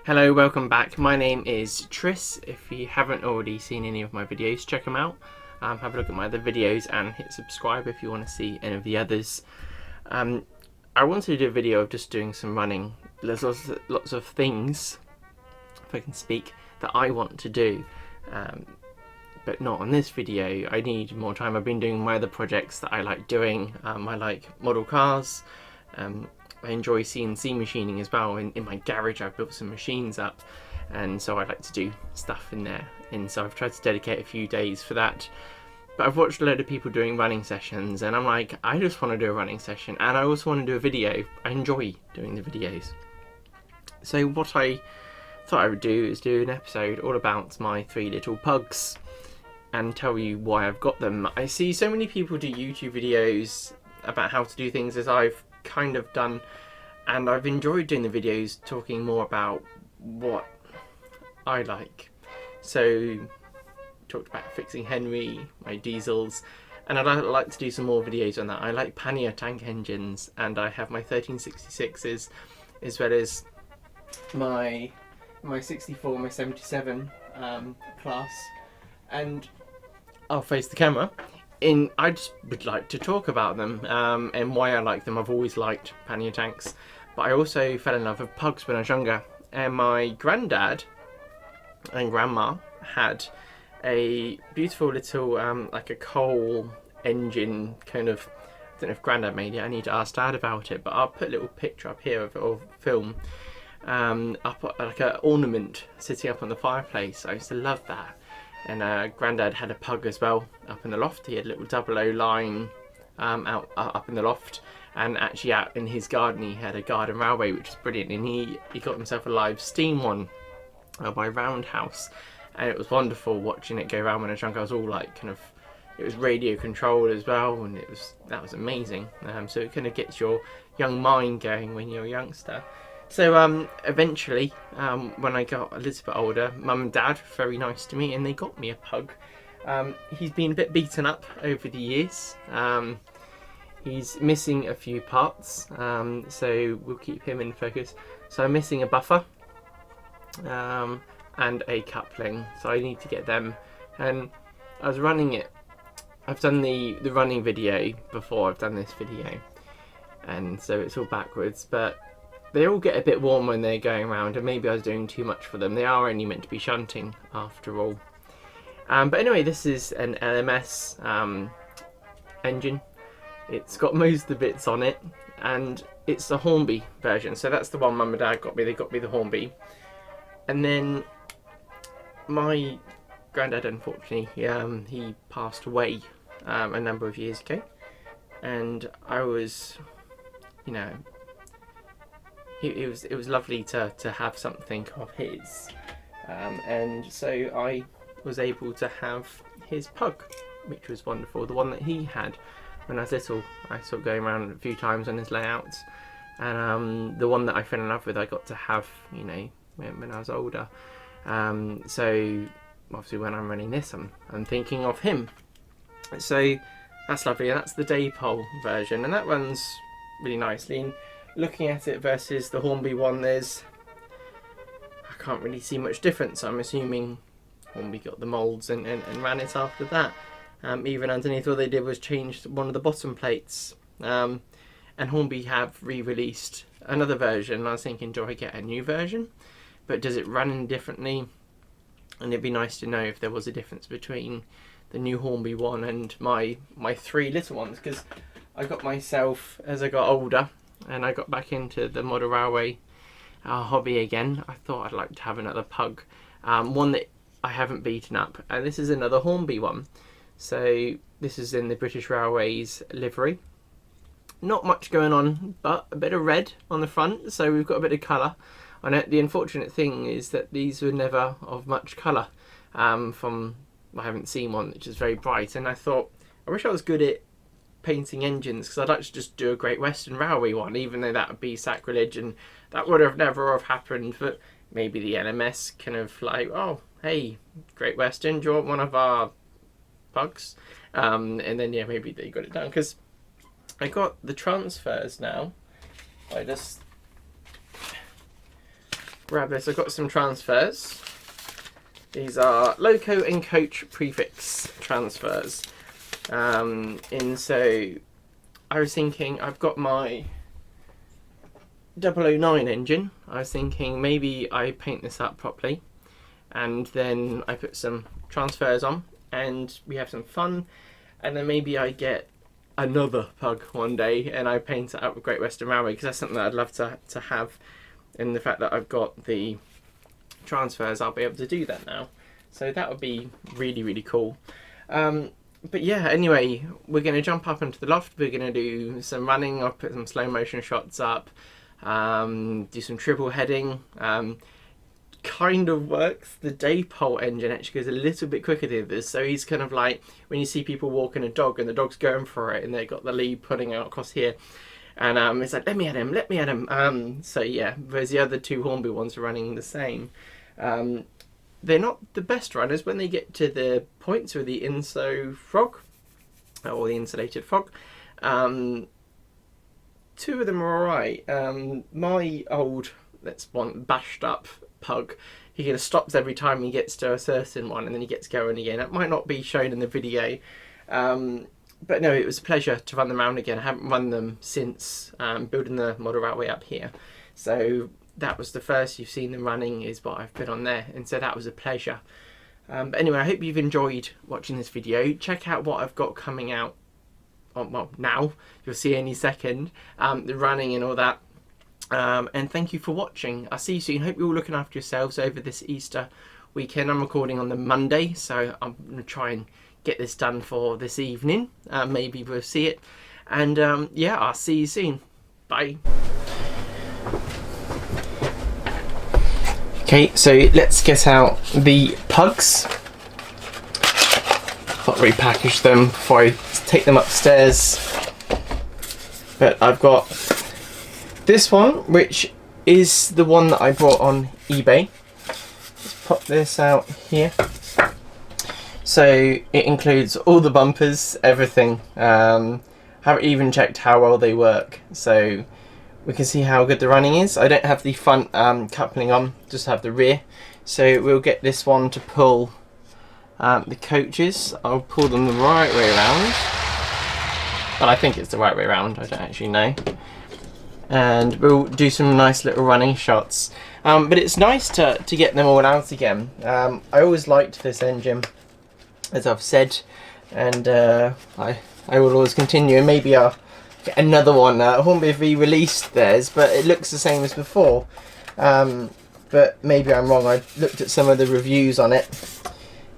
Hello, welcome back. My name is Tris. If you haven't already seen any of my videos, check them out. Have a look at my other videos and hit subscribe if you want to see any of the others. I wanted to do a video of just doing some running. There's lots of things, if I can speak, that I want to do, but not on this video. I need more time. I've been doing my other projects that I like doing. I like model cars. I enjoy CNC machining as well. In my garage I've built some machines up, and so I like to do stuff in there, and so I've tried to dedicate a few days for that. But I've watched a load of people doing running sessions and I'm like, I just want to do a running session, and I also want to do a video. I enjoy doing the videos. So what I thought I would do is do an episode all about my 3 little pugs and tell you why I've got them. I see so many people do YouTube videos about how to do things as I've kind of done, and I've enjoyed doing the videos talking more about what I like. So talked about fixing Henry, my diesels, and I'd like to do some more videos on that. I like pannier tank engines, and I have my 1366s as well as my 64, my 77 class, and I'll face the camera. I just would like to talk about them and why I like them. I've always liked pannier tanks, but I also fell in love with pugs when I was younger. And my granddad and grandma had a beautiful little like a coal engine kind of. I don't know if granddad made it. I need to ask dad about it, but I'll put a little picture up here of film up like an ornament sitting up on the fireplace. I used to love that. And granddad had a pug as well up in the loft. He had a little 00 line up in the loft, and actually out in his garden he had a garden railway, which was brilliant. And he got himself a live steam one by Roundhouse, and it was wonderful watching it go around when I was young. I was all like kind of, it was radio controlled as well, and that was amazing. So it kind of gets your young mind going when you're a youngster. So eventually, when I got a little bit older, mum and dad were very nice to me and they got me a pug. He's been a bit beaten up over the years. He's missing a few parts, so we'll keep him in focus. So I'm missing a buffer and a coupling, so I need to get them. And I was running it. I've done the running video before I've done this video, and so it's all backwards, but they all get a bit warm when they're going around, and maybe I was doing too much for them. They are only meant to be shunting after all. But anyway, this is an LMS engine. It's got most of the bits on it, and it's the Hornby version. So that's the one mum and dad got me. They got me the Hornby. And then my granddad, unfortunately, he passed away a number of years ago. And I was, you know, it was lovely to have something of his, and so I was able to have his pug, which was wonderful. The one that he had when I was little, I saw going around a few times on his layouts, and the one that I fell in love with, I got to have, you know, when I was older. So obviously, when I'm running this, I'm thinking of him. So that's lovely, and that's the Dapol version, and that runs really nicely. And looking at it versus the Hornby one, I can't really see much difference. I'm assuming Hornby got the moulds and ran it after that. Even underneath, all they did was change one of the bottom plates. And Hornby have re-released another version. I was thinking, do I get a new version? But does it run in differently? And it'd be nice to know if there was a difference between the new Hornby one and my 3 little ones, because I got myself, as I got older and I got back into the model railway hobby again, I thought I'd like to have another pug, one that I haven't beaten up, and this is another Hornby one. So this is in the British Railways livery. Not much going on, but a bit of red on the front, so we've got a bit of colour on it. The unfortunate thing is that these were never of much colour. I haven't seen one which is very bright, and I thought, I wish I was good at painting engines, because I'd like to just do a Great Western Railway one, even though that would be sacrilege and that would have never have happened. But maybe the LMS kind of like, oh hey, Great Western, do you want one of our pugs? And then yeah, maybe they got it done, because I got the transfers now. I just grab this. I've got some transfers. These are Loco and Coach prefix transfers. And so I was thinking, I've got my 009 engine. I was thinking maybe I paint this up properly and then I put some transfers on and we have some fun, and then maybe I get another Pug one day and I paint it up with Great Western Railway, because that's something that I'd love to have. And the fact that I've got the transfers, I'll be able to do that now. So that would be really, really cool. But yeah, anyway, we're going to jump up into the loft. We're going to do some running. I'll put some slow motion shots up, do some triple heading. Kind of works. The Dapol engine actually goes a little bit quicker than this, so he's kind of like when you see people walking a dog and the dog's going for it and they've got the lead pulling out across here, and it's like, let me at him. So yeah, whereas the other two Hornby ones are running the same. They're not the best runners when they get to the points with the inso frog or the insulated frog. Two of them are alright. My old, bashed up Pug, he kind of stops every time he gets to a certain one and then he gets going again. That might not be shown in the video, but no, it was a pleasure to run them around again. I haven't run them since building the model railway up here, so that was the first you've seen them running, is what I've put on there, and so that was a pleasure. But anyway, I hope you've enjoyed watching this video. Check out what I've got coming out, well, now, you'll see any second, the running and all that. And thank you for watching. I'll see you soon. Hope you're all looking after yourselves over this Easter weekend. I'm recording on the Monday, so I'm going to try and get this done for this evening. Maybe we'll see it. And yeah, I'll see you soon. Bye. Okay, so let's get out the Pugs. I'll repackage them before I take them upstairs. But I've got this one, which is the one that I bought on eBay. Let's pop this out here. So it includes all the bumpers, everything. Haven't even checked how well they work, so we can see how good the running is. I don't have the front coupling on, just have the rear. So we'll get this one to pull the coaches. I'll pull them the right way around. Well, I think it's the right way around, I don't actually know. And we'll do some nice little running shots. But it's nice to get them all out again. I always liked this engine, as I've said, and I will always continue. And maybe I'll get another one. Hornby re-released theirs, but it looks the same as before. But maybe I'm wrong. I looked at some of the reviews on it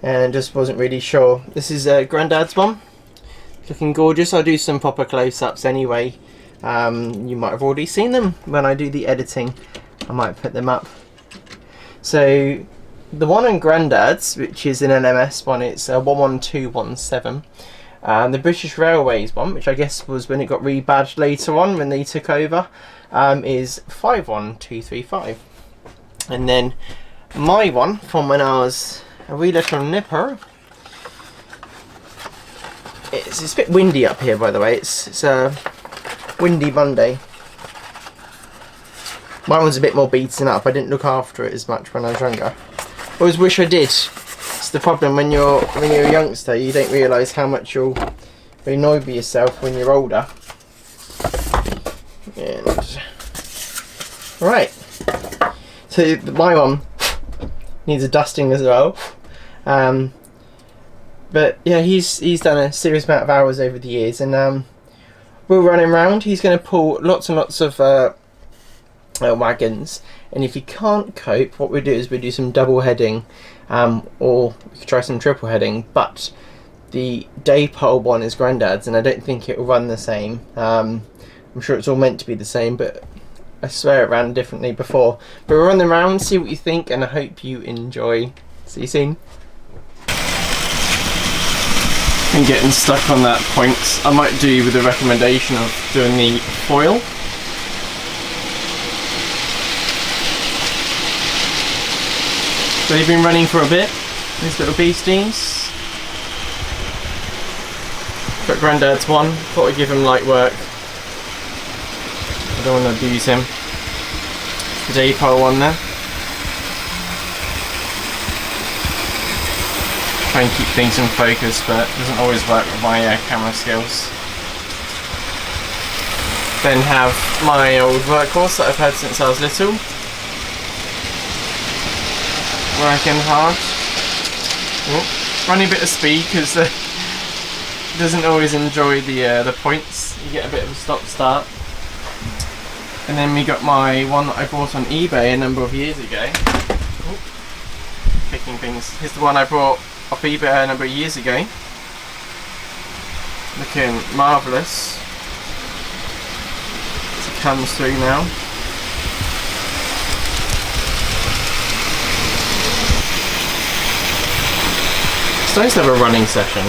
and just wasn't really sure. This is Grandad's one. Looking gorgeous. I'll do some proper close-ups anyway. You might have already seen them when I do the editing. I might put them up. So the one on Grandad's, which is an LMS one, it's 11217. The British Railways one, which I guess was when it got rebadged later on when they took over, is 51235. And then my one from when I was a wee little nipper. It's a bit windy up here, by the way. It's a windy Monday. My one's a bit more beaten up. I didn't look after it as much when I was younger. I always wish I did. It's the problem when you're a youngster. You don't realise how much you'll be annoyed with yourself when you're older. And right. So my one needs a dusting as well. But yeah, he's done a serious amount of hours over the years, and we'll run him around. He's going to pull lots and lots of wagons, and if he can't cope, what we do is we do some double heading, or we could try some triple heading. But the Dapol one is Grandad's, and I don't think it will run the same. I'm sure it's all meant to be the same, but I swear it ran differently before. But we'll run them around, see what you think, and I hope you enjoy. See you soon. And getting stuck on that point, I might do with the recommendation of doing the foil. So they've been running for a bit, these little beasties. Got Grandad's one, thought I'd give him light work. I don't want to abuse him. The Dapol one there. try and keep things in focus, but it doesn't always work with my camera skills. Then have my old workhorse that I've had since I was little, working hard. Running a bit of speed because it doesn't always enjoy the points. You get a bit of a stop-start. And then we got my one that I bought on eBay a number of years ago. Picking things. Here's the one I bought off eBay a number of years ago. Looking marvellous. As it comes through now. It's nice to have a running session.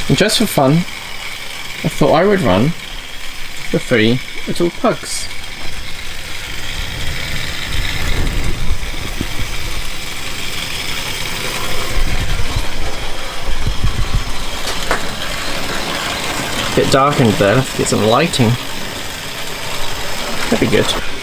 And just for fun, I thought I would run the 3 little pugs. A bit darkened there, let's get some lighting. That'd be good.